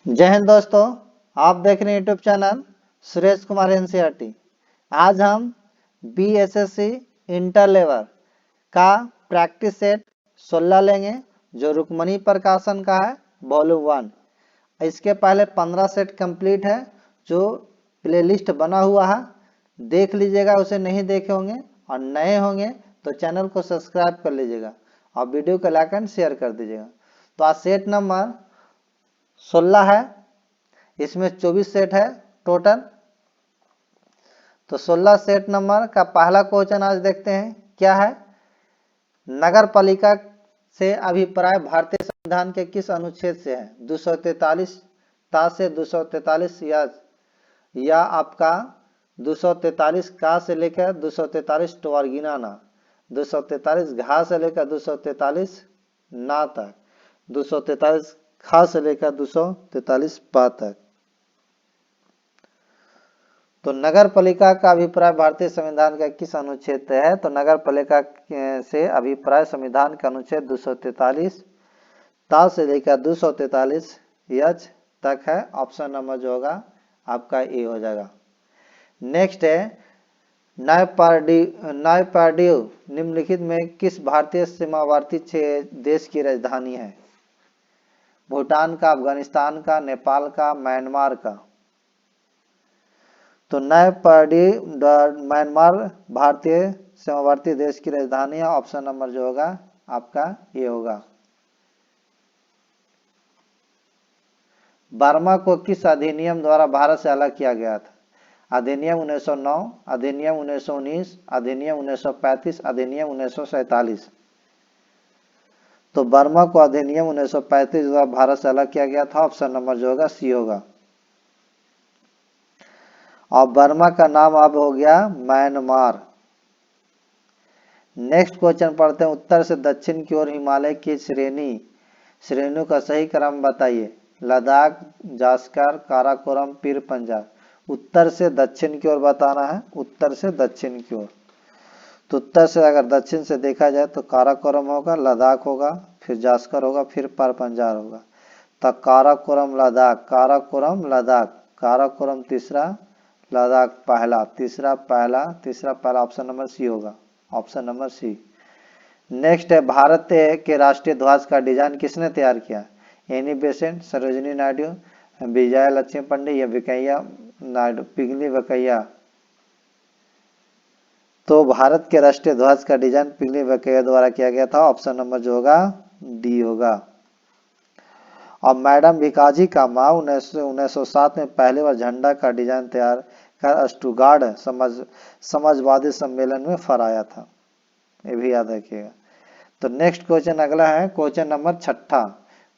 जय हिंद दोस्तों, आप देख रहे हैं YouTube channel Suresh Kumar NCERT. आज हम बीएसएससी इंटर लेवल का प्रैक्टिस सेट 16 लेंगे जो रुक्मणी प्रकाशन का है वॉल्यूम 1। इसके पहले 15 सेट कंप्लीट है जो प्लेलिस्ट बना हुआ है, देख लीजिएगा। उसे नहीं देखे होंगे और नए होंगे तो चैनल को सब्सक्राइब कर लीजिएगा और वीडियो को लाइक एंड शेयर कर दीजिएगा। तो आज सेट नंबर 16 है, इसमें 24 सेट है टोटल। तो 16 सेट नंबर का पहला क्वेश्चन आज देखते हैं क्या है। नगर पालिका से अभिप्राय भारतीय संविधान के किस अनुच्छेद से है? 243 ता से 243 या आपका 243 का से लेकर 243 टवर्गिनाना, 243 घा से लेकर 243 ना तक, 243 खा से लेकर 243 पा तक। तो नगर पालिका का अभिप्राय भारतीय संविधान का किस अनुच्छेद से है? तो नगर पालिका से अभिप्राय संविधान का अनुच्छेद 243 ता से लेकर 243 यच तक है। ऑप्शन नंबर जो होगा आपका ए हो जाएगा। नेक्स्ट है नायपार्डियो निम्नलिखित में किस भारतीय सीमावर्ती देश की राजधानी है? भूटान का, अफगानिस्तान का, नेपाल का, म्यांमार का। तो म्यांमार भारतीय सीमावर्ती देश की राजधानी है। ऑप्शन नंबर जो होगा आपका ये होगा। बर्मा को किस अधिनियम द्वारा भारत से अलग किया गया था? अधिनियम 1909, अधिनियम 1919, अधिनियम 1935, अधिनियम 1947। तो बर्मा को अधिनियम 1935 द्वारा भारत से अलग किया गया था। ऑप्शन नंबर जो होगा सी होगा। और बर्मा का नाम अब हो गया म्यांमार। नेक्स्ट क्वेश्चन पढ़ते हैं। उत्तर से दक्षिण की ओर हिमालय की श्रेणियों का सही क्रम बताइए। लद्दाख, जास्कर, काराकोरम, पीर पंजाब। उत्तर से दक्षिण की ओर बताना है, उत्तर से दक्षिण की ओर। तो उत्तर से अगर दक्षिण से देखा जाए तो काराकोरम होगा, लद्दाख होगा, फिर जास्कर होगा, फिर पीर पंजाब होगा। तो काराकोरम लद्दाख, काराकोरम लद्दाख, काराकोरम तीसरा, लद्दाख पहला, तीसरा पहला, तीसरा पहला। ऑप्शन नंबर सी होगा, ऑप्शन नंबर सी। नेक्स्ट है भारत के राष्ट्रीय ध्वज का डिजाइन किसने तैयार किया? एनी बेसेंट, सरोजिनी नायडू, विजय लक्ष्मी पंडित या वेंकैया नायडू, पिंगली वेंकैया। तो भारत के राष्ट्रीय ध्वज का डिजाइन पिंगली वेंकैया द्वारा किया गया था। ऑप्शन नंबर जो होगा डी होगा। और मैडम भिकाजी कामा 1907 में पहली बार झंडा का डिजाइन तैयार कर स्टुगार्ड समाजवादी सम्मेलन में फहराया था, ये भी याद रखिएगा। तो नेक्स्ट क्वेश्चन अगला है क्वेश्चन नंबर 6।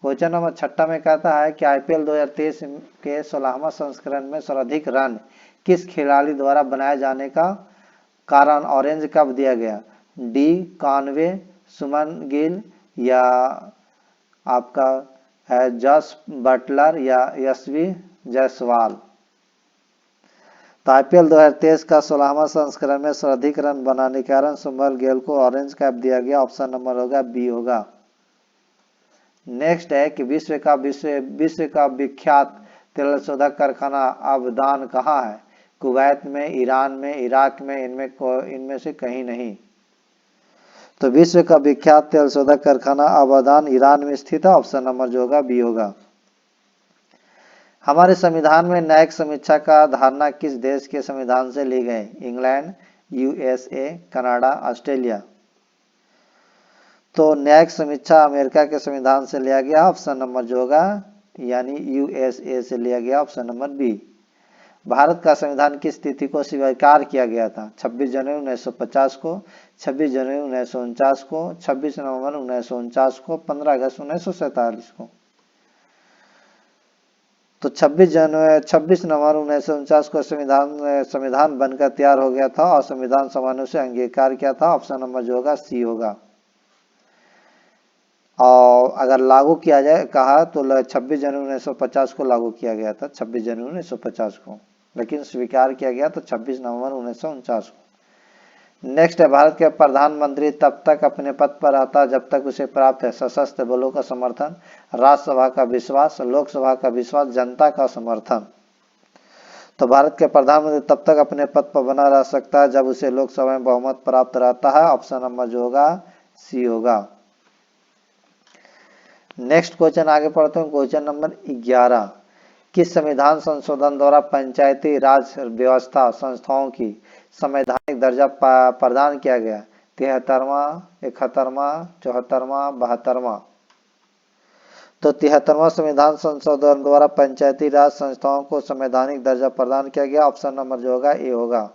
क्वेश्चन नंबर 6 में कहता है कि आईपीएल 2023 के 16वां संस्करण में सर्वाधिक रन किस खिलाड़ी द्वारा बनाए जाने का कारण ऑरेंज कब दिया गया? डी कानवे, सुमन गिल या आपका है जस बटलर या यशवी जायसवाल। तो आईपीएल 2023 का 16वां संस्करण में सर्वाधिक रन बनाने के कारण सुमन गिल को ऑरेंज कैप दिया गया। ऑप्शन नंबर होगा बी होगा। नेक्स्ट है कि विश्व का विख्यात तेल शोधक कारखाना अबदान कहाँ है? कुवैत में, ईरान में, इराक में, इनमें से कहीं नहीं। तो विश्व का विख्यात तेल शोधक कारखाना अबदान ईरान में स्थित है। ऑप्शन नंबर जो होगा बी होगा। हमारे संविधान में न्यायिक समीक्षा का धारणा किस देश के संविधान से ली गई? England, USA, Canada, Australia. तो न्यायिक समीक्षा अमेरिका के संविधान से लिया गया। ऑप्शन नंबर जो होगा यानी यूएसए से लिया गया। Option number B. भारत का संविधान किस तिथि को स्वीकार किया गया था? 26 जनवरी 1950 को, 26 जनवरी 1949 को, 26 नवंबर 1949 को, 15 अगस्त 1947 को। तो 26 नवंबर 1949 को संविधान बनकर तैयार हो गया था और संविधान सभा ने उसे अंगीकार किया था। ऑप्शन नंबर जो होगा सी होगा। और अगर लागू किया जाए कहा तो 26 जनवरी 1950 को लागू किया गया था, 26 जनवरी 1950 को, लेकिन स्वीकार किया गया तो 26 नवंबर 1949 को। नेक्स्ट है, भारत के प्रधानमंत्री तब तक अपने पद पर रहता जब तक उसे प्राप्त है सशस्त्र बलों का समर्थन, राज्यसभा का विश्वास, लोकसभा का विश्वास, जनता का समर्थन। तो भारत के प्रधानमंत्री तब तक अपने पद पर बना रह सकता है जब उसे लोकसभा में बहुमत प्राप्त रहता है। ऑप्शन नंबर जो होगा सी होगा। नेक्स्ट क्वेश्चन आगे पढ़ते हैं, क्वेश्चन नंबर 11। किस संविधान संशोधन द्वारा पंचायती राज व्यवस्था संस्थाओं की संवैधानिक दर्जा प्रदान किया गया? 73वां, 71वां, 74वां, 72वां। तो 73वां संविधान संशोधन द्वारा पंचायती राज संस्थाओं को संवैधानिक दर्जा प्रदान किया गया। ऑप्शन नंबर जो होगा ए होगा।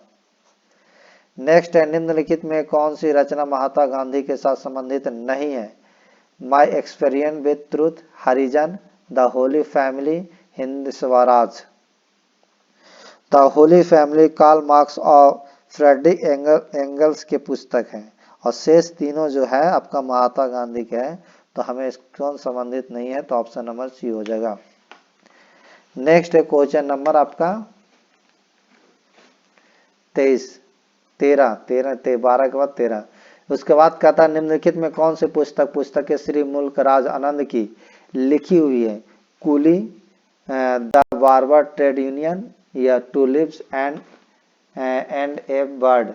नेक्स्ट है, निम्नलिखित में कौन सी रचना महात्मा गांधी के साथ संबंधित नहीं है? My experience with truth, Harijan, the holy family, Hind Swaraj. The holy family Karl Marx और फ्रेडरिक एंगल्स के पुस्तक है और शेष तीनों जो है आपका महात्मा गांधी के है, तो हमें इसको संबंधित नहीं है, तो ऑप्शन नंबर सी हो जाएगा। नेक्स्ट है क्वेश्चन नंबर आपका 23, 12 के बाद 13। उसके बाद कहता है, निम्नलिखित में कौन सी पुस्तक श्री मुल्क राज आनंद की लिखी हुई है? Coolie, the barber trade union, या टूलिप्स एंड ए बर्ड।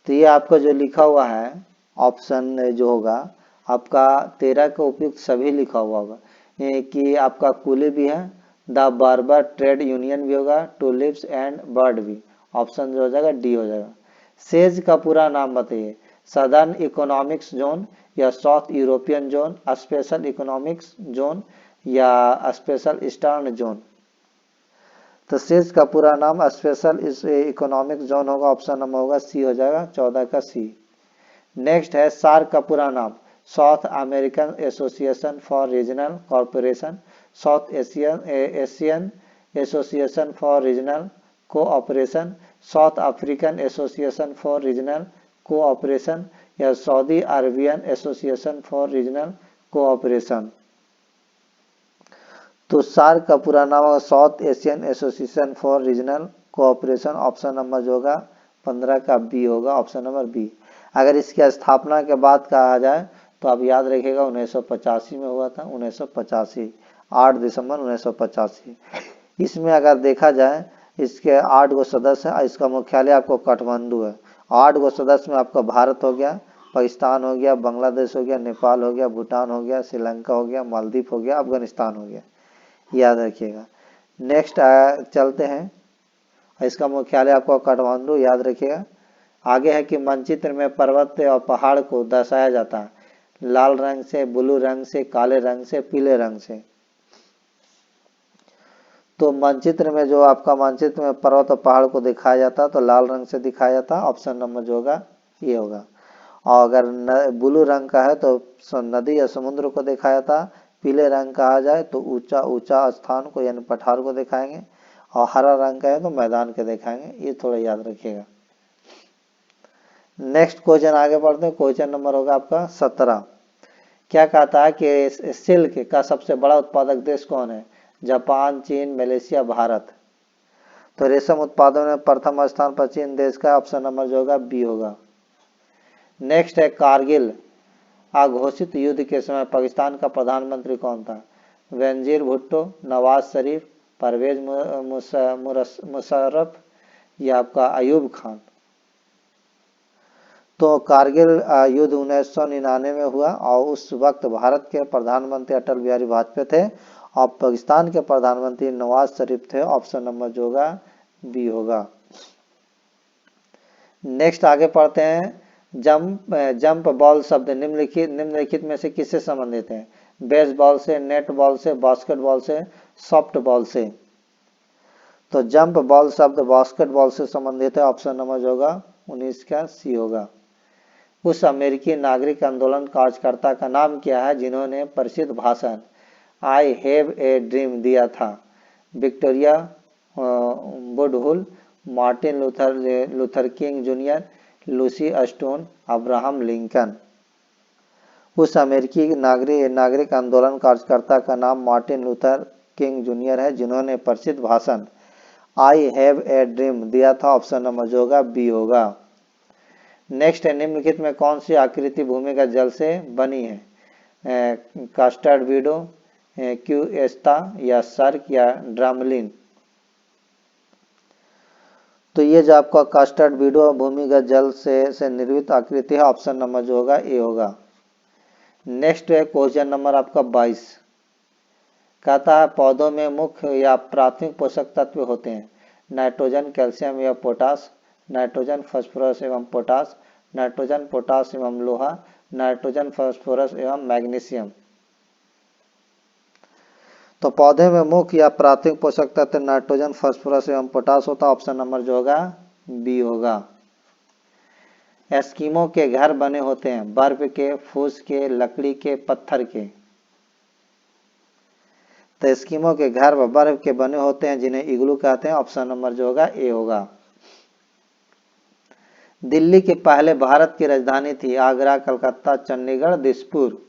तो ये आपका जो लिखा हुआ है ऑप्शन जो होगा आपका 13 का उपयुक्त सभी लिखा हुआ होगा, कि आपका कूली भी है, द बार्बर ट्रेड यूनियन भी होगा, टूलिप्स एंड बर्ड भी। ऑप्शन जो हो जाएगा डी हो जाएगा। सेज का पूरा नाम बताइए? सदर्न इकोनॉमिक्स जोन, या south European zone, special economics zone, या स्पेशल ईस्टर्न जोन। तो सेज का पूरा नाम स्पेशल इकोनॉमिक जोन होगा। ऑप्शन नंबर होगा सी हो जाएगा, 14 का सी। नेक्स्ट है, सार्क का पूरा नाम? South American Association for Regional Corporation, South Asian Association for Regional Cooperation, South African Association for Regional Cooperation, या Saudi Arabian Association for Regional Cooperation. तो सार्क का पूरा नाम होगा South Asian Association for Regional Cooperation. Option number जो होगा 15 का B होगा, ऑप्शन नंबर बी। अगर इसकी स्थापना के बाद कहा जाए तो आप याद रखिएगा 1985 में हुआ था, 1985, 8 दिसंबर 1985। इसमें अगर देखा जाए इसके 8 गो सदस्य है, इसका मुख्यालय आपको काठमांडू है। 8 गो सदस्य में आपका भारत हो गया, पाकिस्तान हो गया, बांग्लादेश हो गया, नेपाल हो गया, भूटान हो गया, श्रीलंका हो गया, मालदीव हो गया, अफगानिस्तान हो गया, याद रखिएगा। नेक्स्ट चलते हैं, इसका मुख्यालय आपको काठमांडू, याद रखिएगा। आगे है कि मानचित्र में पर्वत और पहाड़ को दर्शाया जाता है लाल रंग से, ब्लू रंग से, काले रंग से, पीले रंग से। तो मानचित्र में जो आपका मानचित्र में पर्वत और पहाड़ को दिखाया जाता है तो लाल रंग से दिखाया जाता है। ऑप्शन नंबर जो होगा ये होगा। और अगर ब्लू रंग का है तो नदी या समुद्र को दिखाया जाता है। पीले रंग का आ जाए तो ऊंचा ऊंचा स्थान को यानी पठार को दिखाएंगे, और हरा रंग का है तो मैदान के दिखाएंगे। ये थोड़ा याद रखिएगा। नेक्स्ट क्वेश्चन आगे बढ़ते हैं, क्वेश्चन नंबर होगा आपका 17। क्या कहता है कि सिल्क का सबसे बड़ा उत्पादक देश कौन है? जापान, चीन, मलेशिया, भारत। तो रेशम उत्पादन में प्रथम स्थान पर चीन देश का। ऑप्शन नंबर जो होगा बी होगा। नेक्स्ट है, कारगिल अघोषित युद्ध के समय पाकिस्तान का प्रधानमंत्री कौन था? बेनजीर भुट्टो, नवाज शरीफ, परवेज मुशर्रफ, या आपका अयूब खान। तो कारगिल युद्ध 1999 में हुआ और उस वक्त भारत के प्रधानमंत्री अटल बिहारी वाजपेयी थे और पाकिस्तान के प्रधानमंत्री नवाज शरीफ थे। ऑप्शन नंबर जो होगा बी होगा। नेक्स्ट आगे पढ़ते हैं, जंप बॉल शब्द निम्नलिखित में से किससे संबंधित है? बेसबॉल से, नेट बॉल से, बास्केटबॉल से, सॉफ्ट बॉल से। तो जंप बॉल शब्द बास्केटबॉल से संबंधित है। ऑप्शन नंबर जो होगा 19 का सी होगा। उस अमेरिकी नागरिक आंदोलन कार्यकर्ता का नाम क्या है जिन्होंने प्रसिद्ध भाषण आई हैव ए ड्रीम दिया था? Victoria Woodhull, Martin Luther King Junior, Lucy Stone, Abraham Lincoln. उस अमेरिकी नागरिक आंदोलन कार्यकर्ता का नाम मार्टिन लूथर किंग जूनियर है जिन्होंने प्रसिद्ध भाषण आई हैव ए ड्रीम दिया था, ऑप्शन नंबर जो होगा बी होगा। नेक्स्ट है, निम्नलिखित में कौन सी आकृति भूमिगत जल से बनी है? कास्टर्ड वीडो, क्यूएस्टा या सर्क या ड्रामलिन? तो ये जो आपका कास्टर्ड वीडो भूमिगत जल से निर्मित आकृति है, ऑप्शन नंबर जो होगा ए होगा। नेक्स्ट है क्वेश्चन नंबर आपका 22, कहता है पौधों में मुख्य या प्राथमिक पोषक तत्व होते हैं? नाइट्रोजन, कैल्शियम या पोटास, नाइट्रोजन, फास्फोरस एवं पोटास, नाइट्रोजन, पोटास एवं लोहा, नाइट्रोजन, फास्फोरस एवं मैग्नीशियम? तो पौधे में मुख्य या प्राथमिक पोषक तत्व नाइट्रोजन, फास्फोरस एवं पोटास होता है, ऑप्शन नंबर जो होगा बी होगा। एस्किमो के घर बने होते हैं बर्फ के, फूस के, लकड़ी के, पत्थर के? तो एस्किमो के घर बर्फ के बने होते हैं जिन्हें इग्लू कहते हैं, ऑप्शन नंबर जो होगा ए होगा। दिल्ली के पहले भारत की राजधानी थी? आगरा, कलकत्ता, चंडीगढ़, दिसपुर?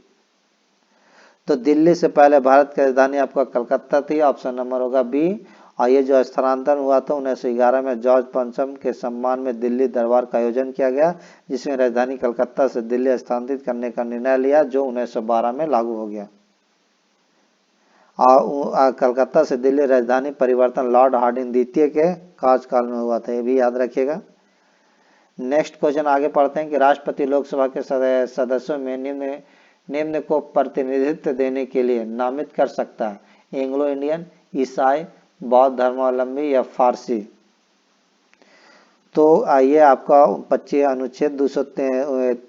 तो दिल्ली से पहले भारत की राजधानी आपका कलकत्ता थी, ऑप्शन नंबर होगा बी। और ये जो स्थानांतरण हुआ था 1911 में जॉर्ज पंचम के सम्मान में दिल्ली दरबार का आयोजन किया गया, जिसमें राजधानी कलकत्ता से दिल्ली स्थानांतरित करने का निर्णय लिया, जो 1912 में लागू हो गया। और कलकत्ता से दिल्ली राजधानी परिवर्तन लॉर्ड हार्डिंग द्वितीय के कार्यकाल में हुआ था, ये भी याद रखिएगा। नेक्स्ट क्वेश्चन आगे पढ़ते हैं कि राष्ट्रपति लोकसभा के सदस्यों में निम्न को प्रतिनिधित्व देने के लिए नामित कर सकता है? एंग्लो इंडियन, ईसाई, बौद्ध धर्मावलंबी या फारसी? तो आइए आपका 25 अनुच्छेद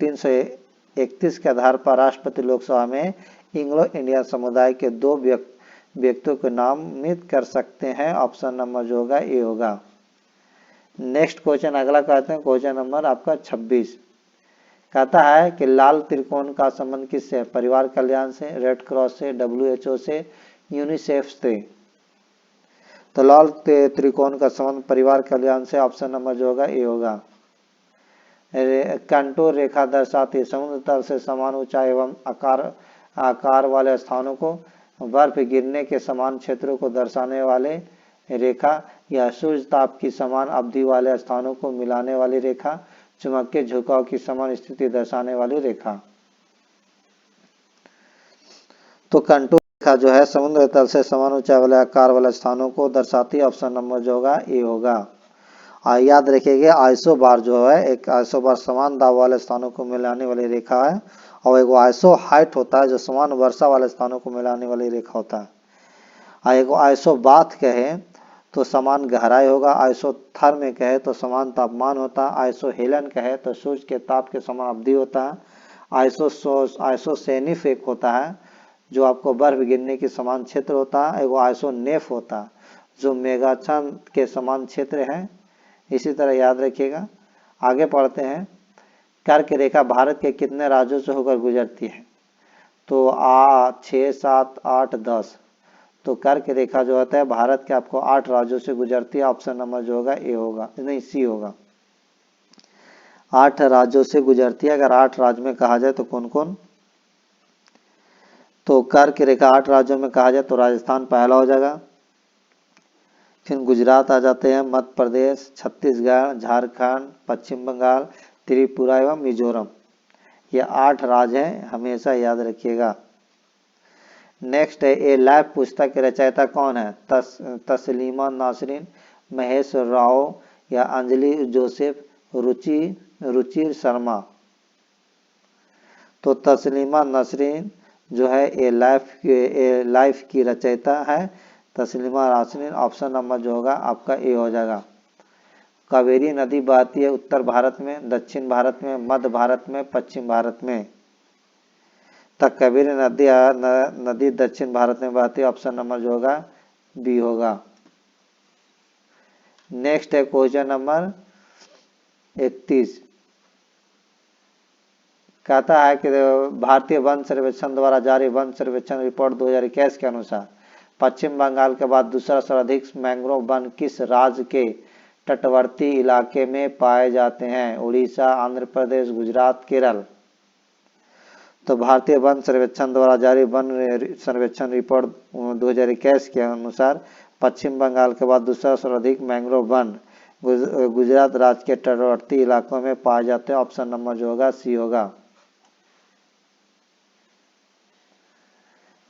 331 के आधार पर राष्ट्रपति लोकसभा में एंग्लो इंडियन समुदाय के 2 व्यक्तियों को नामित कर सकते हैं, ऑप्शन नंबर जो होगा ए होगा। नेक्स्ट क्वेश्चन अगला कहते हैं क्वेश्चन नंबर आपका 26, कहता है कि लाल त्रिकोण का संबंध किससे है? परिवार कल्याण से, रेड क्रॉस से, WHO से, यूनिसेफ से? तो लाल त्रिकोण का संबंध परिवार कल्याण से, ऑप्शन नंबर जो होगा ए होगा। कंटूर रेखा दर्शाती समुद्र तल से समान ऊंचाई एवं आकार वाले स्थानों को, बर्फ गिरने के समान क्षेत्रों को दर्शाने वाले रेखा, या सूर्य ताप की समान अवधि वाले स्थानों को मिलाने वाली रेखा, चुंबकीय झुकाव की समान स्थिति दर्शाने वाली रेखा? तो कंटूर रेखा जो है समुद्र तल से समान ऊंचाई वाले आकार वाले स्थानों को दर्शाती है, ऑप्शन नंबर जो होगा ए होगा। याद रखिएगा आइसोबार जो है, एक आइसोबार समान दाब वाले स्थानों को मिलाने वाली रेखा है, और एक आइसो हाइट होता है जो समान वर्षा वाले स्थानों को मिलाने वाली रेखा होता है। और एक आइसोबाथ कहे तो समान गहराई होगा, आइसोथर्म कहे तो समान तापमान होता है, आइसोहेलन कहे तो सूर्य के ताप के समान अवधि होता है, आइसोसेनिफ एक होता है जो आपको बर्फ गिरने के समान क्षेत्र होता है, एक आइसोनेफ होता है जो मेगाछन के समान क्षेत्र है। इसी तरह याद रखिएगा। आगे पढ़ते हैं, कर्क रेखा भारत के कितने राज्यों से होकर गुजरती है? तो 6, 7, 8, 10? तो कर्क रेखा जो होता है भारत के आपको 8 राज्यों से गुजरती है, ऑप्शन नंबर जो होगा ए होगा, नहीं सी होगा। 8 राज्यों से गुजरती है। अगर 8 राज्य में कहा जाए तो कौन कौन? तो कर्क रेखा 8 राज्यों में कहा जाए तो राजस्थान पहला हो जाएगा, फिर गुजरात आ जाते हैं, मध्य प्रदेश, छत्तीसगढ़, झारखंड, पश्चिम बंगाल, त्रिपुरा एवं मिजोरम। ये 8 राज्य हैं, हमेशा याद रखिएगा। नेक्स्ट है, ए लाइफ पुस्तक के रचयिता कौन है? तस्लीमा नासरीन, महेश राव या अंजलि जोसेफ, रुचिर शर्मा? तो तस्लीमा नासरीन जो है ए लाइफ की रचयिता है, तस्लीमा नासरीन, ऑप्शन नंबर जो होगा आपका ए हो जाएगा। कावेरी नदी बहती है उत्तर भारत में, दक्षिण भारत में, मध्य भारत में, पश्चिम भारत में? तक कावेरी नदी दक्षिण भारत में बहती है, ऑप्शन नंबर जो होगा बी होगा। नेक्स्ट है क्वेश्चन नंबर 31, कहता है कि भारतीय वन सर्वेक्षण द्वारा जारी वन सर्वेक्षण रिपोर्ट 2021 के अनुसार पश्चिम बंगाल के बाद दूसरा सर्वाधिक मैंग्रोव वन किस राज्य के तटवर्ती इलाके में पाए जाते हैं? उड़ीसा, आंध्र प्रदेश, गुजरात, केरल? तो भारतीय वन सर्वेक्षण द्वारा जारी वन सर्वेक्षण रिपोर्ट 2021 के अनुसार पश्चिम बंगाल के बाद दूसरा सर्वाधिक मैंग्रोव वन गुजरात राज्य के तटवर्ती इलाकों में पाए जाते हैं। ऑप्शन नंबर जो होगा सी होगा।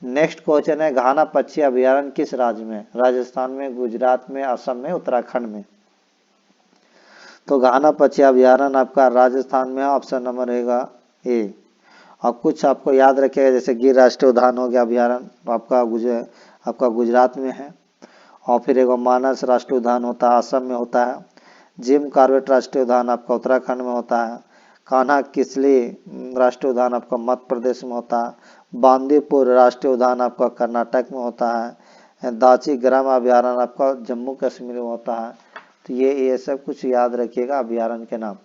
नेक्स्ट क्वेश्चन है, घाना पक्षी अभयारण्य किस राज्य में? राजस्थान में, गुजरात में, असम में, उत्तराखंड में। तो घाना पक्षी अभयारण्य आपका राजस्थान में है। ऑप्शन नंबर रहेगा ए। और कुछ आपको याद रखिएगा, जैसे गिर राष्ट्रीय उद्यान हो गया अभयारण्य, आपका गुजरात में है। और फिर एक मानस राष्ट्रीय उद्यान होता है, असम में होता है। जिम कॉर्बेट राष्ट्रीय उद्यान आपका उत्तराखंड में होता है। कान्हा किसली राष्ट्रीय उद्यान आपका मध्य प्रदेश में होता है। बांदीपुर राष्ट्रीय उद्यान आपका कर्नाटक में होता है। दाची ग्राम अभयारण्य आपका जम्मू कश्मीर में होता है। तो ये सब कुछ याद रखिएगा अभयारण्य के नाम।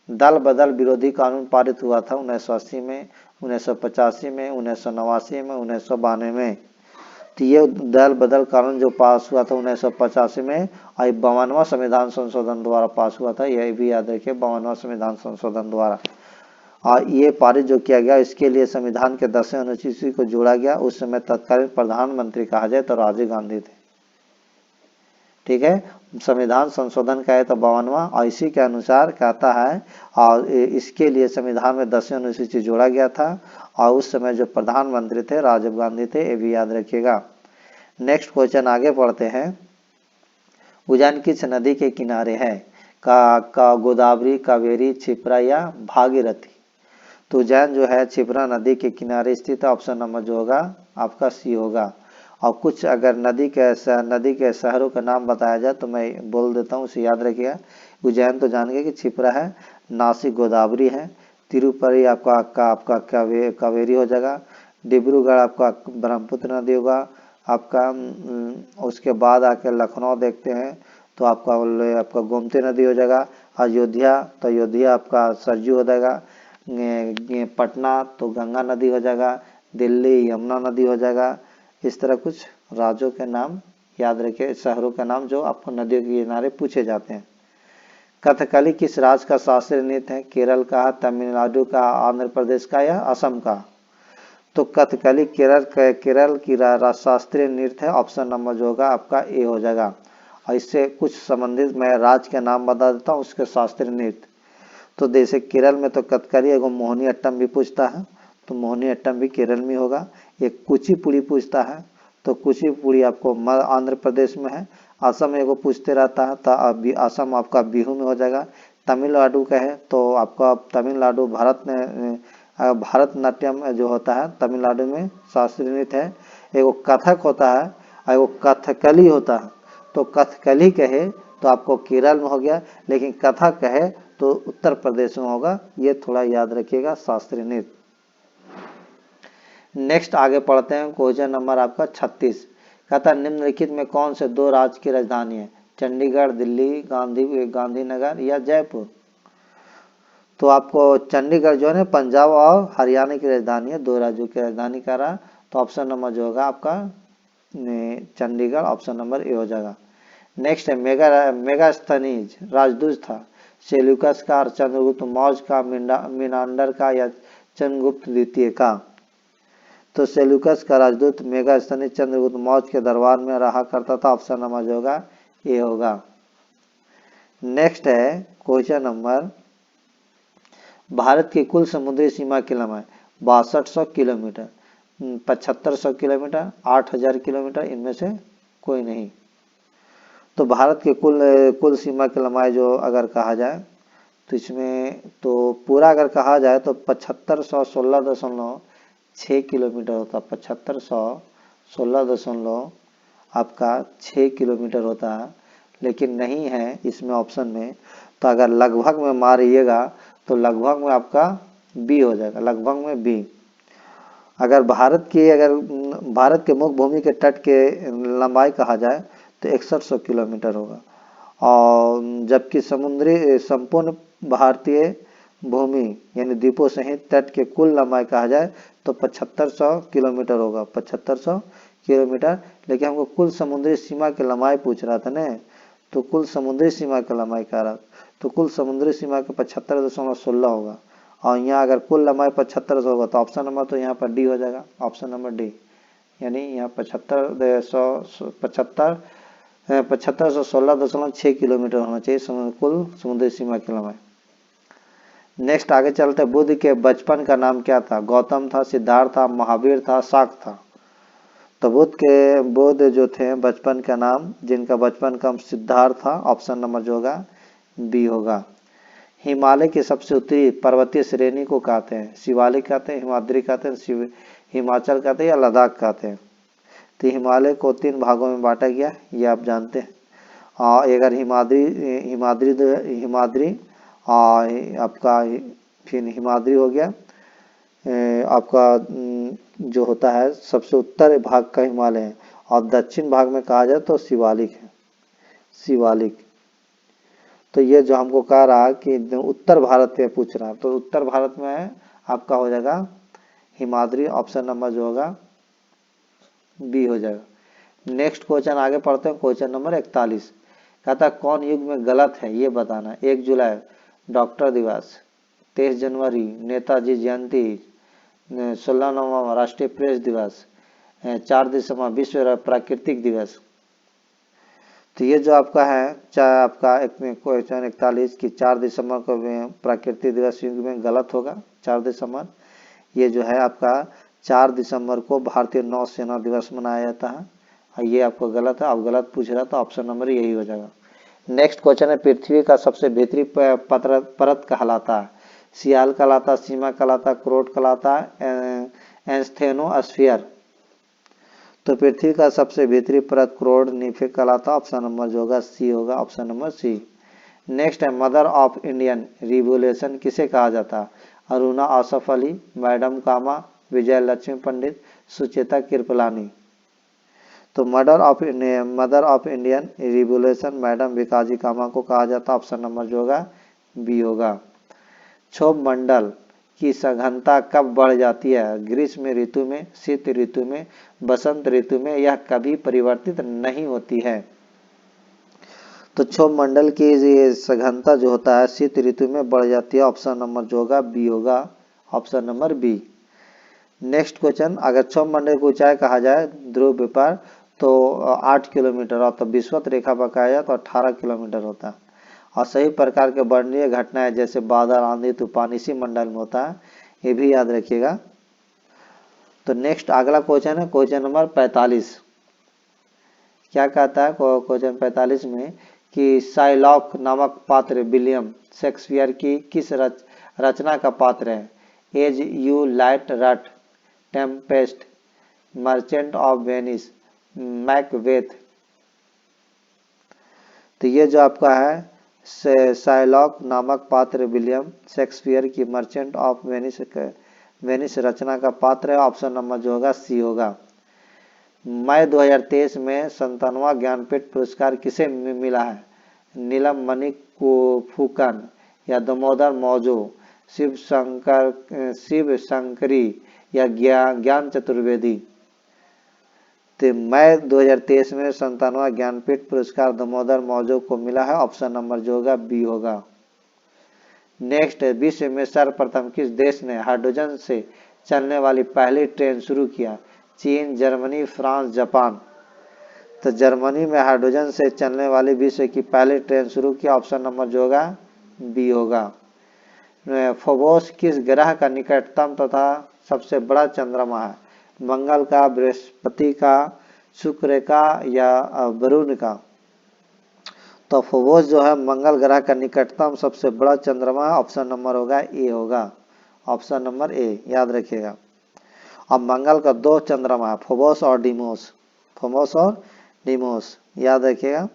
दल बदल विरोधी कानून पारित हुआ था 1980 में, 1985 में, 1989 में, 1992 में। तो ये दल बदल कानून जो पास हुआ था 1985 में, और 52वां संविधान संशोधन द्वारा पास हुआ था। यह भी याद रखिए, 52वां संविधान संशोधन द्वारा। और ये पारित जो किया गया, इसके लिए संविधान के 10वें अनुसूची को जोड़ा गया। उस समय तत्कालीन प्रधानमंत्री कहा जाए तो राजीव गांधी थे। ठीक है, संविधान संशोधन का है तो 52वां, और इसी के अनुसार कहता है, और इसके लिए संविधान में 10वें अनुसूची जोड़ा गया था। और उस समय जो प्रधानमंत्री थे राजीव गांधी थे, ये भी याद रखिएगा। नेक्स्ट क्वेश्चन आगे पढ़ते हैं। उज्जैन किस नदी के किनारे है? का गोदावरी, कावेरी, क्षिप्रा या भागीरथी। तो उज्जैन जो है क्षिप्रा नदी के किनारे स्थित है। ऑप्शन नंबर जो होगा आपका सी होगा। और कुछ अगर नदी के शहरों का नाम बताया जाए तो मैं बोल देता हूँ, उसे याद रखिएगा। उज्जैन तो जान गए कि क्षिप्रा है, नासिक गोदावरी है, तिरुपति आपका कावेरी हो जाएगा, डिब्रूगढ़ आपका ब्रह्मपुत्र नदी होगा आपका। उसके बाद आके लखनऊ देखते हैं तो आपका गोमती नदी हो जाएगा। अयोध्या तो अयोध्या आपका सरयू हो जाएगा। पटना तो गंगा नदी हो जाएगा। दिल्ली यमुना नदी हो जाएगा। इस तरह कुछ राज्यों के नाम याद रखिए, शहरों का नाम जो आपको नदियों के किनारे पूछे जाते हैं। कथकली किस राज्य का शास्त्रीय नृत्य है? केरल का, तमिलनाडु का, आंध्र प्रदेश का या असम का। तो कथकली केरल की शास्त्रीय नृत्य है। ऑप्शन नंबर जो होगा आपका ए हो जाएगा। और इससे कुछ संबंधित मैं राज्य के नाम बता देता हूँ, उसके शास्त्रीय नृत्य। तो जैसे केरल में तो कथकली एवं मोहिनी अट्टम भी पूछता है, तो मोहिनी अट्टम भी केरल में होगा। एक कुचिपुड़ी पूछता है, तो कुचिपुड़ी आपको आंध्र प्रदेश में है। असम एगो पूछते रहता है, तो अभी असम आपका बिहू में हो जाएगा। तमिलनाडु का है तो आपका तमिलनाडु भारतनाट्यम जो होता है तमिलनाडु में शास्त्रीय नृत्य है। एगो कथक होता है, एगो कथकली होता है। तो कथकली कहे तो आपको केरल में हो गया, लेकिन कथक कहे तो उत्तर प्रदेश में होगा। ये थोड़ा याद रखिएगा शास्त्रीय नृत्य। नेक्स्ट आगे पढ़ते हैं। क्वेश्चन नंबर आपका 36 कहता निम्नलिखित में कौन से दो राज्य की राजधानी है? चंडीगढ़, दिल्ली, गांधीनगर या जयपुर। तो आपको चंडीगढ़ जो है ना पंजाब और हरियाणा की राजधानी है, दो राज्यों की राजधानी कह रहा। तो ऑप्शन नंबर जो होगा आपका चंडीगढ़, ऑप्शन नंबर ए हो जाएगा। नेक्स्ट है मेगास्थनीज राजदूत था? सेल्यूकस का, चंद्रगुप्त मौर्य का, मिनांडर का या चंद्रगुप्त द्वितीय का। तो सेल्यूकस का राजदूत मेगास्थनीज चंद्रगुप्त मौर्य के दरबार में रहा करता था। ऑप्शन नंबर जो होगा ए होगा। नेक्स्ट है क्वेश्चन नंबर, भारत की कुल समुद्री सीमा की लंबाई 6200 किलोमीटर, 7500 किलोमीटर, 8000 किलोमीटर, इनमें से कोई नहीं। तो भारत के कुल सीमा की लंबाई जो अगर कहा जाए तो इसमें तो पूरा अगर कहा जाए तो 7516.6 किलोमीटर होता। 7516 आपका 6 किलोमीटर होता है, लेकिन नहीं है इसमें ऑप्शन में। तो अगर लगभग में मारिएगा तो लगभग में आपका बी हो जाएगा, लगभग में बी। अगर भारत के मुख्य भूमि के तट के लंबाई कहा जाए तो 6100 किलोमीटर होगा। और जबकि संपूर्ण भारतीय भूमि यानी द्वीपों सहित तट के कुल लंबाई कहा जाए तो 7500 किलोमीटर होगा, 7500 किलोमीटर। लेकिन हमको कुल समुद्री सीमा की लंबाई पूछ रहा था ना, तो कुल समुद्री सीमा की लंबाई कह रहा, तो कुल समुद्री सीमा के 75.16 होगा। और यहाँ अगर कुल लंबाई 7500 होगा तो ऑप्शन नंबर तो यहाँ पर डी हो जाएगा, ऑप्शन नंबर डी। यानी यहाँ 75 7516.6 किलोमीटर होना चाहिए कुल समुद्री सीमा की लंबाई। नेक्स्ट आगे चलते, बुद्ध के बचपन का नाम क्या था? गौतम था, सिद्धार्थ था, महावीर था, शाक था। तो बुद्ध जो थे बचपन का नाम, जिनका बचपन का सिद्धार्थ था, ऑप्शन नंबर जो होगा बी होगा। हिमालय की सबसे उत्तरी पर्वतीय श्रेणी को कहते हैं? शिवालिक कहते हैं, हिमाद्री कहते हैं, हिमाचल कहते हैं या लद्दाख कहते हैं? तो हिमालय को 3 भागों में बांटा गया, ये आप जानते हैं। अगर हिमाद्री आपका फिर हिमाद्री हो गया, आपका जो होता है सबसे उत्तर भाग का हिमालय है, और दक्षिण भाग में कहा जाए तो शिवालिक है, शिवालिक। तो ये जो हमको कह रहा है कि उत्तर भारत में पूछ रहा है, तो उत्तर भारत में आपका हो जाएगा हिमाद्री, ऑप्शन नंबर जो होगा बी हो जाएगा। नेक्स्ट क्वेश्चन आगे पढ़ते हैं, क्वेश्चन नंबर 41। कहता कौन युग में गलत है ये बताना। 1 जुलाई डॉक्टर दिवस, 23 जनवरी नेताजी जयंती, 16 नवंबर राष्ट्रीय प्रेस दिवस, 4 दिसंबर विश्व प्राकृतिक दिवस। तो ये जो आपका है चाहे आपका क्वेश्चन 41 की 4 दिसंबर को प्राकृतिक दिवस युग में गलत होगा। 4 दिसंबर ये जो है आपका 4 दिसंबर को भारतीय नौसेना दिवस मनाया जाता है, और ये आपको गलत है, आप गलत पूछ रहा तो ऑप्शन नंबर यही हो जाएगा। नेक्स्ट क्वेश्चन है, पृथ्वी का सबसे भीतरी परत कहलाता है? सियाल कहलाता, सीमा कहलाता, क्रोट कहलाता, एस्थेनोस्फीयर। तो पृथ्वी का सबसे भीतरी परत क्रोड निफिक कहलाता, ऑप्शन नंबर जो होगा सी होगा, ऑप्शन नंबर सी। नेक्स्ट है, मदर ऑफ इंडियन रिवोल्यूशन किसे कहा जाता? अरुणा आसफ अली, मैडम कामा, विजय लक्ष्मी पंडित, सुचेता कृपलानी। तो mother of Indian revolution madam Bhikaiji Cama को कहा जाता, ऑप्शन नंबर जो होगा बी होगा। क्षोभ मंडल की सघनता कब बढ़ जाती है? ग्रीष्म ऋतु में, शीत ऋतु में, बसंत ऋतु में, यह कभी परिवर्तित नहीं होती है? तो क्षोभ मंडल की सघनता जो होता है शीत ऋतु में बढ़ जाती है, ऑप्शन नंबर जो होगा बी होगा, option number B. Next question, अगर क्षोभ मंडल की ऊंचाई कहा जाए ध्रुव पर तो 8 किलोमीटर, और तो विषुवत रेखा पर कहा जाए तो 18 किलोमीटर होता है। और सही प्रकार के वर्णनीय घटनाएं जैसे बादल, आंधी, तूफान इसी मंडल में होता है, ये भी याद रखिएगा। तो नेक्स्ट अगला क्वेश्चन है क्वेश्चन नंबर 45। क्या कहता है क्वेश्चन 45 में कि शाइलॉक नामक पात्र विलियम शेक्सपियर की किस रचना का पात्र है? एज यू लाइट रट, Tempest, merchant of Venice, Macbeth. तो ये जो आपका है शाइलॉक नामक पात्र विलियम शेक्सपियर की मर्चेंट ऑफ वेनिस रचना का पात्र है, ऑप्शन नंबर जो होगा सी होगा। मई 2023 में 57वां ज्ञानपीठ पुरस्कार किसे मिला है? नीलम मणि फुकन या दामोदर मौजो, शिव शंकरी या ज्ञान चतुर्वेदी? तो मई 2023 में 57वां ज्ञानपीठ पुरस्कार दामोदर मौजो को मिला है, ऑप्शन नंबर जो होगा बी होगा। नेक्स्ट, विश्व में सर्वप्रथम किस देश ने हाइड्रोजन से चलने वाली पहली ट्रेन शुरू किया? चीन, जर्मनी, फ्रांस, जापान। तो जर्मनी में हाइड्रोजन से चलने वाली विश्व की पहली ट्रेन शुरू किया, ऑप्शन नंबर जो होगा बी होगा। फोबोस किस ग्रह का निकटतम तथा सबसे बड़ा चंद्रमा है? मंगल का, बृहस्पति का, शुक्र का या वरुण का? तो फोबोस जो है मंगल ग्रह का निकटतम सबसे बड़ा चंद्रमा है, ऑप्शन नंबर होगा ए होगा, ऑप्शन नंबर ए याद रखिएगा। अब मंगल का 2 चंद्रमा है, फोबोस और डिमोस, फोबोस और डिमोस याद रखिएगा।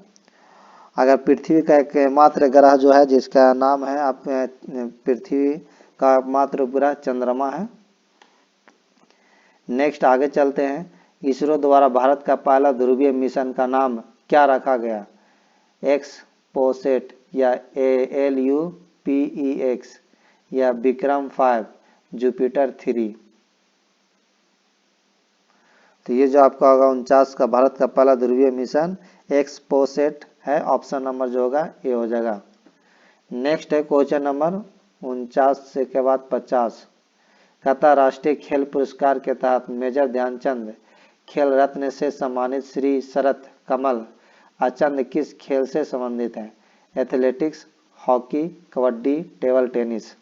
अगर पृथ्वी का एकमात्र ग्रह जो है जिसका नाम है आप पृथ्वी का मात्र ग्रह चंद्रमा है। नेक्स्ट आगे चलते हैं, इसरो द्वारा भारत का पहला ध्रुवीय मिशन का नाम क्या रखा गया? एक्सपोसेट या LUPEX या विक्रम 5, जुपिटर 3? तो ये जो आपका होगा 49 का भारत का पहला ध्रुवीय मिशन एक्सपोसेट है, ऑप्शन नंबर जो होगा ए हो जाएगा। नेक्स्ट है क्वेश्चन नंबर 49 से के बाद 50। कहता राष्ट्रीय खेल पुरस्कार के तहत मेजर ध्यानचंद खेल रत्न से सम्मानित श्री शरत कमल अचंद किस खेल से संबंधित है? Athletics, hockey, kabaddi, table tennis.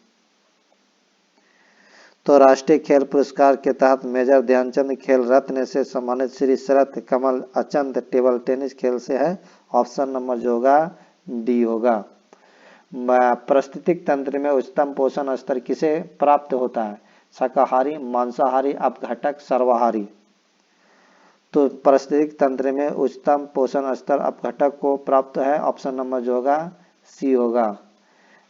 तो राष्ट्रीय खेल पुरस्कार के तहत मेजर ध्यानचंद खेल रत्न से सम्मानित श्री शरत कमल अचंद टेबल टेनिस खेल से है। ऑप्शन नंबर जो होगा डी होगा। पारिस्थितिक तंत्र में उच्चतम पोषण स्तर किसे प्राप्त होता है? शाकाहारी, मांसाहारी, अपघटक, सर्वाहारी। तो पारिस्थितिक तंत्र में उच्चतम पोषण स्तर अपघटक को प्राप्त है। ऑप्शन नंबर जो होगा सी होगा।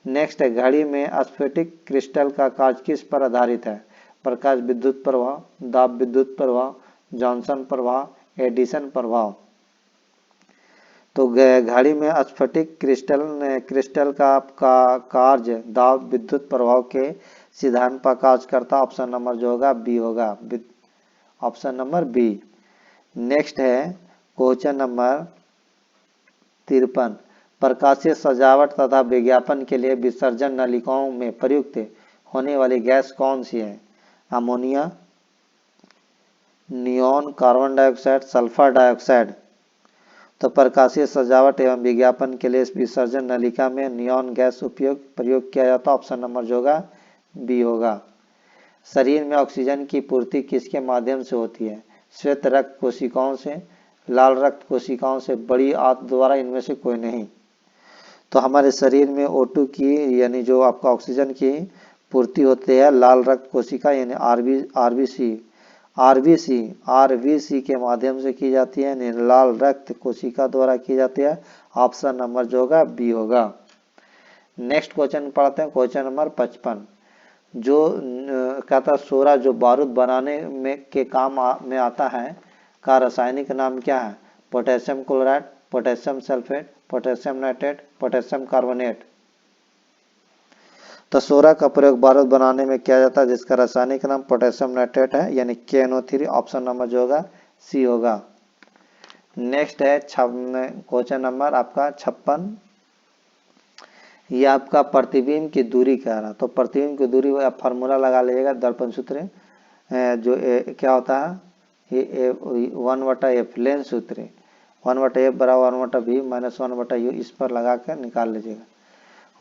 नेक्स्ट है, घड़ी में स्फटिक क्रिस्टल का कार्य किस पर आधारित है? प्रकाश विद्युत प्रभाव, दाब विद्युत प्रभाव, जॉनसन प्रभाव, एडिसन प्रभाव। तो घड़ी में स्फटिक क्रिस्टल का कार्य दाब विद्युत प्रभाव के सिद्धांत पर कार्य करता। ऑप्शन नंबर जो होगा बी होगा। Option number B. नेक्स्ट है क्वेश्चन नंबर 53। प्रकाशीय सजावट तथा विज्ञापन के लिए विसर्जन नलिकाओं में प्रयुक्त होने वाली गैस कौन सी है? Ammonia, neon, carbon dioxide, sulphur dioxide. तो प्रकाशीय सजावट एवं विज्ञापन के लिए विसर्जन नलिका में नियॉन गैस प्रयोग किया जाता। ऑप्शन नंबर जो होगा बी होगा। शरीर में ऑक्सीजन की पूर्ति किसके माध्यम से होती है? श्वेत रक्त कोशिकाओं से, लाल रक्त कोशिकाओं से, बड़ी आंत द्वारा, इनमें से कोई नहीं। तो हमारे शरीर में O2 की यानी जो आपका ऑक्सीजन की पूर्ति होती है लाल रक्त कोशिका यानी आरबीसी के माध्यम से की जाती है, यानी लाल रक्त कोशिका द्वारा की जाती है। ऑप्शन नंबर जो होगा बी होगा। नेक्स्ट क्वेश्चन पढ़ते हैं, क्वेश्चन नंबर 55। जो कहता सोरा जो बारूद बनाने में के काम में आता है का रासायनिक नाम क्या है? Potassium chloride, potassium sulphate, potassium nitrate, potassium carbonate. तो सोरा का प्रयोग बारूद बनाने में किया जाता है जिसका रासायनिक नाम पोटेशियम नाइट्रेट है यानी KNO3। ऑप्शन नंबर जो होगा सी होगा। नेक्स्ट है क्वेश्चन नंबर आपका 56। ये आपका प्रतिबिंब की दूरी कह रहा। तो प्रतिबिंब की दूरी आप फार्मूला लगा लीजिएगा, दर्पण सूत्र जो क्या होता है ये 1/f लेंस सूत्र 1/f बराबर 1/v माइनस 1/u इस पर लगा कर निकाल लीजिएगा।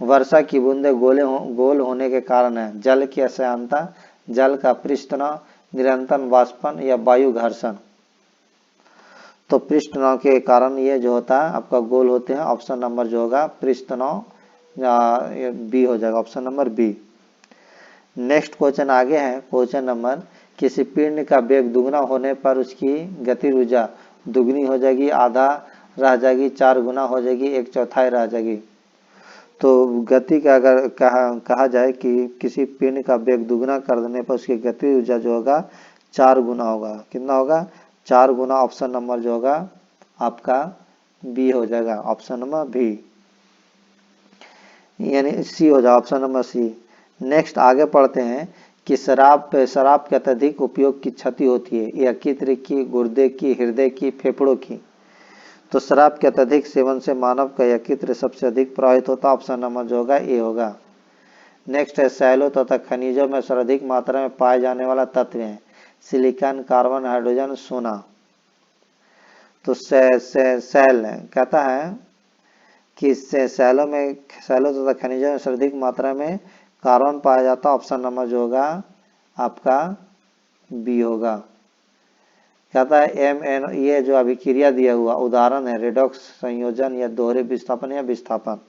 वर्षा की बूंदे गोल होने के कारण है जल की अशांतता, जल का पृष्ठतनाव, निरंतर वाष्पन या वायु घर्षण। तो पृष्ठतनाव के कारण ये जो होता है आपका गोल होते हैं। ऑप्शन नंबर जो होगा पृष्ठतनाव बी हो जाएगा। Option number B. Next question आगे है क्वेश्चन नंबर, किसी पिंड का वेग दुगना होने पर उसकी गति ऊर्जा दुगनी हो जाएगी, आधा रह जाएगी, 4 गुना हो जाएगी, 1/4 रह जाएगी। तो गति का अगर कहा जाए कि किसी पिंड का वेग दुगना कर देने पर उसकी गति ऊर्जा जो होगा 4 गुना होगा। कितना होगा? 4 गुना। ऑप्शन नंबर जो होगा आपका बी हो जाएगा। ऑप्शन नंबर बी यानी सी हो जाएगा। Option number C. नेक्स्ट आगे पढ़ते हैं कि शराब के अत्यधिक उपयोग की क्षति होती है, यकृत की, गुर्दे की, हृदय की, फेफड़ों की। तो शराब के अत्यधिक सेवन से मानव का यकृत सबसे अधिक प्रभावित होता है। ऑप्शन नंबर जो होगा ए होगा। नेक्स्ट है सैलों तथा खनिजों में सर्वाधिक मात्रा में पाए जाने वाला तत्व है सिलिकॉन, कार्बन, हाइड्रोजन, सोना। तो सैल कहता है कि सैलों तथा खनिजों में सर्वाधिक मात्रा में कार्बन पाया जाता। ऑप्शन नंबर जो होगा आपका बी होगा। कहता है MnO ये जो अभिक्रिया दिया हुआ उदाहरण है रेडॉक्स संयोजन या दोहरे विस्थापन या विस्थापन।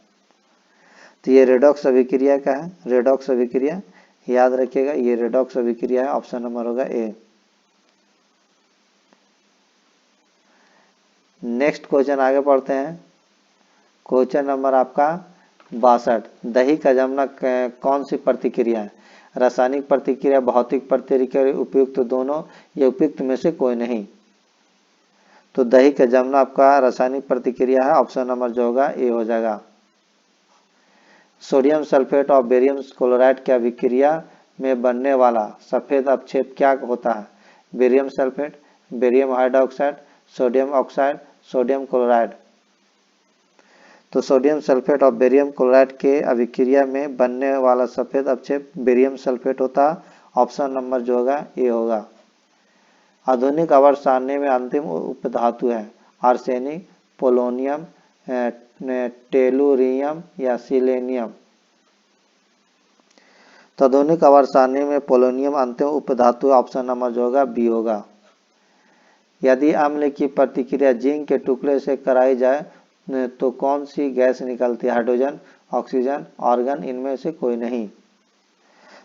तो ये रेडॉक्स अभिक्रिया का है, रेडॉक्स अभिक्रिया याद रखिएगा, ये रेडॉक्स अभिक्रिया है। ऑप्शन नंबर होगा ए। नेक्स्ट क्वेश्चन आगे पढ़ते हैं, क्वेश्चन नंबर आपका 62। दही का जमना कौन सी प्रतिक्रिया है? रासायनिक प्रतिक्रिया, भौतिक प्रतिक्रिया, उपयुक्त दोनों या उपयुक्त में से कोई नहीं। तो दही का जमना आपका रासायनिक प्रतिक्रिया है। ऑप्शन नंबर जो होगा ए हो जाएगा। सोडियम सल्फेट और बेरियम क्लोराइड की अभिक्रिया में बनने वाला सफेद अपक्षेप क्या होता है? Barium sulphate, barium hydroxide, sodium oxide, sodium chloride. तो सोडियम सल्फेट और बेरियम क्लोराइड के अभिक्रिया में बनने वाला सफेद अपक्षेप बेरियम सल्फेट होता। ऑप्शन नंबर जो होगा ए होगा। आधुनिक आवर्त सारणी में अंतिम उपधातु है आर्सेनिक, पोलोनियम, टेलुरियम या सिलेनियम। तदोनिक आवर्त सारणी में पोलोनियम अंतिम उपधातु, ऑप्शन नंबर जो होगा बी होगा। यदि अम्ल की प्रतिक्रिया जिंक के टुकड़े से कराई जाए तो कौन सी गैस निकलती है? हाइड्रोजन, ऑक्सीजन, आर्गन, इनमें से कोई नहीं।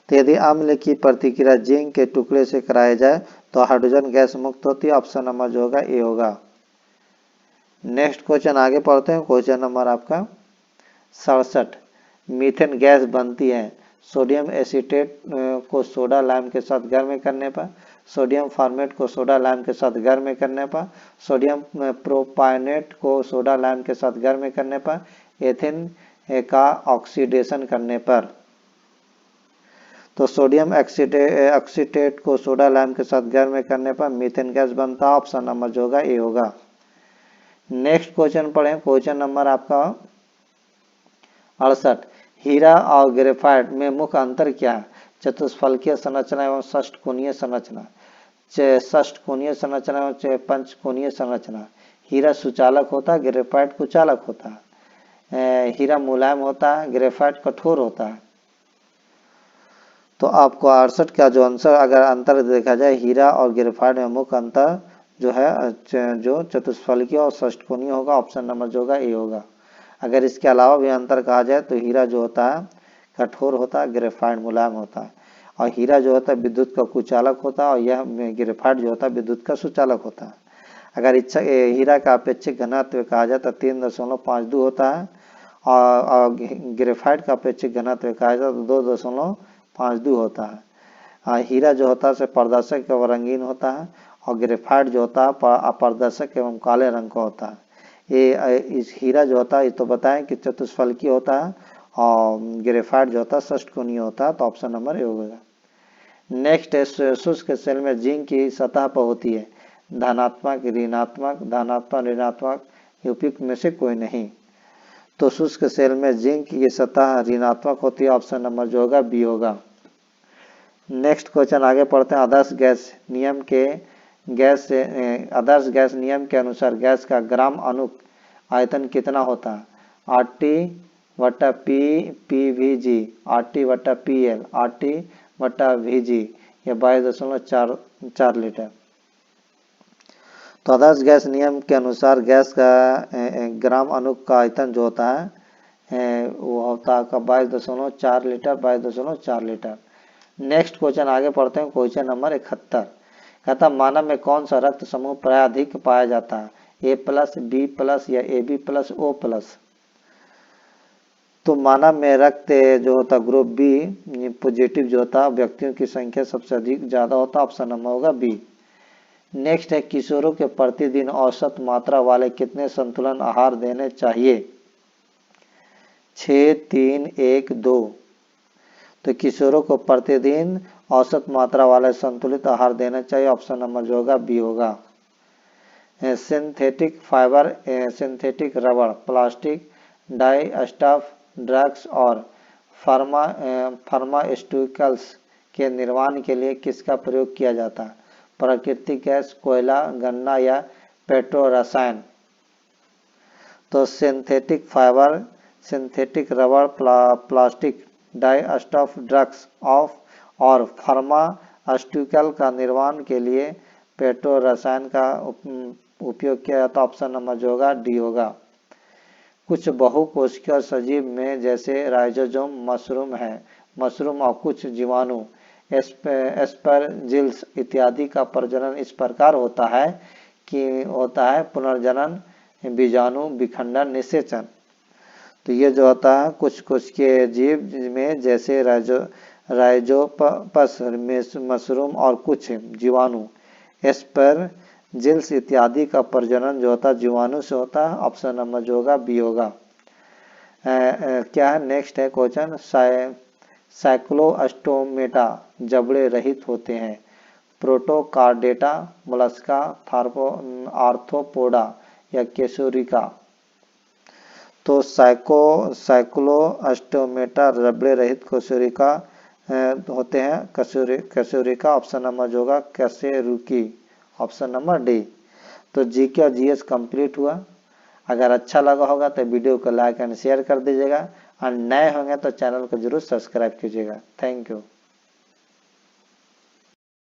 तो यदि अम्ल की प्रतिक्रिया जिंक के टुकड़े से कराई जाए तो हाइड्रोजन गैस मुक्त होती है, ऑप्शन नंबर जो होगा ए होगा। नेक्स्ट क्वेश्चन आगे पढ़ते हैं। क्वेश्चन नंबर आपका 67। मीथेन गैस बनती है सोडियम एसीटेट को सोडा लाइम के साथ गर्म करने पर, सोडियम फॉर्मेट को सोडा लाइम के साथ गर्म करने पर, सोडियम प्रोपायनेट को सोडा लाइम के साथ गर्म करने पर, एथिन का ऑक्सीडेशन करने पर। तो सोडियम एक्सीटेट को सोडा लाइम के साथ गर्म करने पर मीथेन गैस बनता है, ऑप्शन नंबर जो होगा ए होगा। नेक्स्ट क्वेश्चन पढ़ें। क्वेश्चन नंबर आपका 68। हीरा और ग्रेफाइट में मुख्य अंतर क्या है? चतुष्फलकीय संरचना एवं षष्ठकोणीय संरचना, षष्ठकोणीय संरचना एवं पंचकोणीय संरचना। हीरा सुचालक होता है, ग्रेफाइट कुचालक होता है। हीरा मुलायम होता है, ग्रेफाइट कठोर होता है। तो आपको 68 का जो आंसर अगर अंतर देखा जाए हीरा और ग्रेफाइट में मुख्य अंतर जो है जो चतुष्फलकीय और षष्ठकोणीय होगा, ऑप्शन नंबर जो होगा ए होगा। अगर इसके अलावा भी अंतर कहा जाए तो हीरा जो होता है कठोर होता है, ग्रेफाइट मुलायम होता है। और हीरा जो होता है विद्युत का कुचालक होता है और यह ग्रेफाइट जो होता है विद्युत का सुचालक होता है। अगर हीरा का अपेक्षिक घनत्व कहा जाए तो 3.52 होता है और ग्रेफाइट का अपेक्षिक घनत्व कहा जाए तो 2.52 होता है। हीरा जो होता है पारदर्शक एवं रंगीन होता है और ग्रेफाइट जो होता है अपारदर्शक एवं काले रंग का होता है। ये इस हीरा जो होता है तो बताएं कि चतुष्फलकीय होता है और ग्रेफाइट जो होता है षष्ठकोणीय होता है, तो ऑप्शन नंबर ए होगा। नेक्स्ट है शुष्क सेल में जिंक की सतह पर होती है धनात्मक, ऋणात्मक, धनात्मक, ऋणात्मक, उपयुक्त में से कोई नहीं। तो शुष्क सेल में जिंक की सतह ऋणात्मक होती है, ऑप्शन नंबर जो होगा बी होगा। नेक्स्ट क्वेश्चन आगे पढ़ते हैं। आदर्श गैस नियम के अनुसार गैस का ग्राम अनुक आयतन कितना होता है? RT/PVG, RT/PL, RT/VG या 22.4 लीटर। तो आदर्श गैस नियम के अनुसार गैस का ग्राम अनुक का आयतन जो होता है वो होता है 22.4 लीटर, 22.4 लीटर। नेक्स्ट क्वेश्चन आगे पढ़ते हैं। Question number 71। कहता मानव में कौन सा रक्त समूह प्राय अधिक पाया जाता है? A+, B+ या AB+ O+। तो मानव में रक्त जो होता है ग्रुप बी पॉजिटिव जो होता है व्यक्तियों की संख्या सबसे अधिक ज्यादा होता है, ऑप्शन नंबर होगा बी। नेक्स्ट है किशोरों के प्रतिदिन औसत मात्रा वाले कितने संतुलन आहार देने चाहिए? 6, 3, 1, 2। तो किशोरों को प्रतिदिन औसत मात्रा वाले संतुलित आहार देना चाहिए, ऑप्शन नंबर जो होगा बी होगा। सिंथेटिक फाइबर, सिंथेटिक रबड़, प्लास्टिक, डाई स्टफ, ड्रग्स और फार्मास्यूटिकल्स के निर्माण के लिए किसका प्रयोग किया जाता है? प्राकृतिक गैस, कोयला, गन्ना या पेट्रो रसायन। तो सिंथेटिक फाइबर, सिंथेटिक रबड़, प्लास्टिक, डाई स्टफ, ड्रग्स और फार्मास्यूटिकल का निर्माण के लिए पेट्रो रसायन का उपयोग किया जाता है, ऑप्शन नंबर जो होगा डी होगा। कुछ बहुकोशिकीय सजीव में जैसे राइजोसोम, मशरूम और कुछ जीवाणु एस्परजिल्स इत्यादि का प्रजनन इस प्रकार होता है कि पुनर्जनन, बीजाणु विखंडन, निषेचन। तो ये जो होता है कुछ कोशिकीय जीव में जैसे राइजोपस, मशरूम और कुछ जीवाणु एस्परजिल्स इत्यादि का प्रजनन जो होता है जीवाणु से होता है, ऑप्शन नंबर जो होगा बी होगा। क्या है नेक्स्ट है क्वेश्चन। साइक्लोस्टोमेटा जबड़े रहित होते हैं? प्रोटोकार्डेटा, मोलस्का, आर्थ्रोपोडा या केसुरिका। तो साइक्लोस्टोमेटा जबड़े रहित केसुरिका होते हैं, केसुरिका, ऑप्शन नंबर जो होगा केसेरुकी, ऑप्शन नंबर डी। तो जीके और जीएस कंप्लीट हुआ। अगर अच्छा लगा होगा तो वीडियो को लाइक एंड शेयर कर दीजिएगा और नए होंगे तो चैनल को जरूर सब्सक्राइब कीजिएगा। Thank you.